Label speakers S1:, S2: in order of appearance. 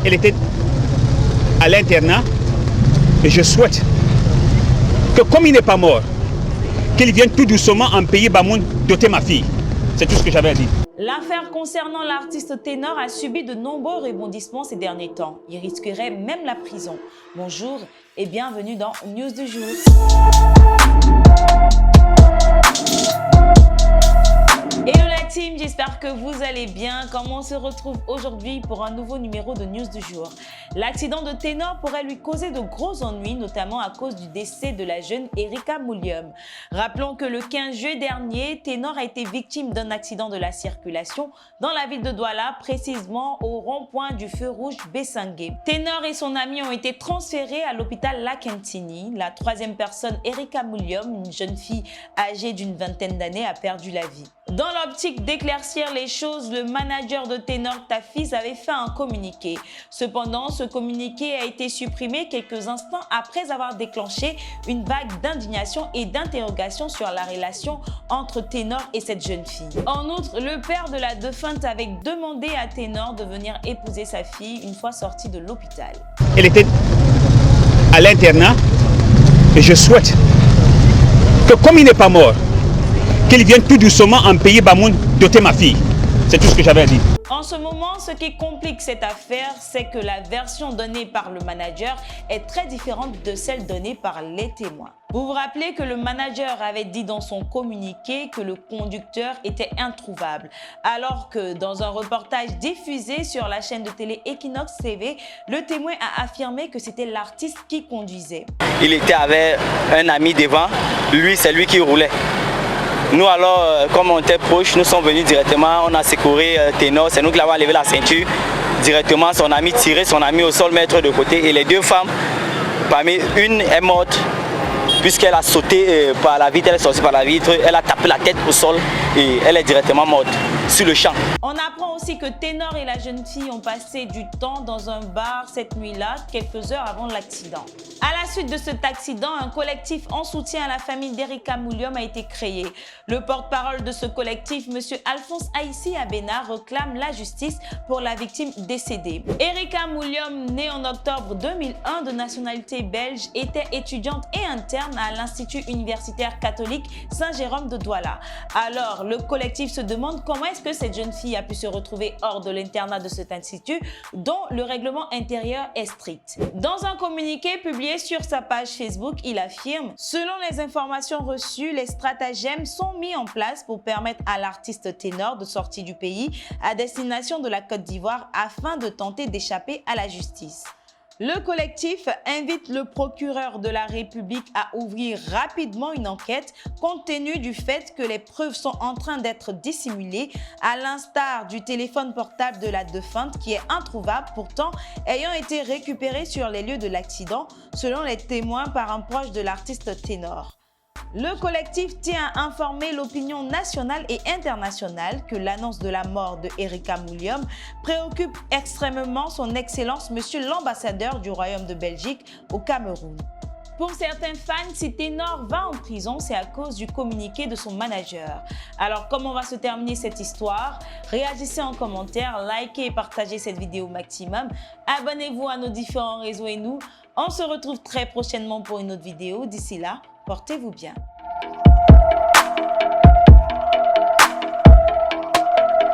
S1: Elle était à l'internat et je souhaite que comme il n'est pas mort, qu'il vienne tout doucement en pays Bamoun doter ma fille. C'est tout ce que j'avais à dire.
S2: L'affaire concernant l'artiste ténor a subi de nombreux rebondissements ces derniers temps. Il risquerait même la prison. Bonjour et bienvenue dans News du jour. Hello la team, j'espère que vous allez bien. Comment on se retrouve aujourd'hui pour un nouveau numéro de News du jour. L'accident de Ténor pourrait lui causer de gros ennuis, notamment à cause du décès de la jeune Erika Mullium. Rappelons que le 15 juillet dernier, Ténor a été victime d'un accident de la circulation dans la ville de Douala, précisément au rond-point du feu rouge Bessangué. Ténor et son ami ont été transférés à l'hôpital Lakentini. La troisième personne, Erika Mullium, une jeune fille âgée d'une vingtaine d'années, a perdu la vie. Dans l'optique d'éclaircir les choses, le manager de Ténor Tafis avait fait un communiqué. Cependant, ce communiqué a été supprimé quelques instants après avoir déclenché une vague d'indignation et d'interrogation sur la relation entre Ténor et cette jeune fille. En outre, le père de la défunte avait demandé à Ténor de venir épouser sa fille une fois sortie de l'hôpital.
S1: Elle était à l'internat et je souhaite que comme il n'est pas mort, qu'il vienne tout doucement en pays Bamoun doter ma fille. C'est tout ce que j'avais à dire.
S2: En ce moment, ce qui complique cette affaire, c'est que la version donnée par le manager est très différente de celle donnée par les témoins. Vous vous rappelez que le manager avait dit dans son communiqué que le conducteur était introuvable, alors que dans un reportage diffusé sur la chaîne de télé Equinox TV, le témoin a affirmé que c'était l'artiste qui conduisait.
S3: Il était avec un ami devant, lui c'est lui qui roulait. Nous alors, comme on était proches, nous sommes venus directement, on a secouru Ténor, c'est nous qui l'avons levé la ceinture. Directement, son ami tiré son ami au sol, mettre de côté. Et les deux femmes, parmi une est morte, puisqu'elle a sauté par la vitre, elle est sortie par la vitre, elle a tapé la tête au sol et elle est directement morte sur le champ.
S2: On apprend aussi que Ténor et la jeune fille ont passé du temps dans un bar cette nuit-là, quelques heures avant l'accident. À la suite de cet accident, un collectif en soutien à la famille d'Erika Mullium a été créé. Le porte-parole de ce collectif, M. Alphonse Aïssi Abena, réclame la justice pour la victime décédée. Erika Mullium, née en octobre 2001 de nationalité belge, était étudiante et interne à l'Institut universitaire catholique Saint-Jérôme de Douala. Alors, le collectif se demande comment est-ce que cette jeune fille a pu se retrouver hors de l'internat de cet institut dont le règlement intérieur est strict. Dans un communiqué publié sur sa page Facebook, il affirme « Selon les informations reçues, les stratagèmes sont mis en place pour permettre à l'artiste Ténor de sortir du pays à destination de la Côte d'Ivoire afin de tenter d'échapper à la justice. » Le collectif invite le procureur de la République à ouvrir rapidement une enquête compte tenu du fait que les preuves sont en train d'être dissimulées à l'instar du téléphone portable de la défunte qui est introuvable pourtant ayant été récupéré sur les lieux de l'accident selon les témoins par un proche de l'artiste Ténor. Le collectif tient à informer l'opinion nationale et internationale que l'annonce de la mort de Erika Mullium préoccupe extrêmement son Excellence Monsieur l'ambassadeur du Royaume de Belgique au Cameroun. Pour certains fans, si Ténor va en prison, c'est à cause du communiqué de son manager. Alors, comment va se terminer cette histoire? Réagissez en commentaire, likez et partagez cette vidéo au maximum. Abonnez-vous à nos différents réseaux et nous, on se retrouve très prochainement pour une autre vidéo. D'ici là, portez-vous bien.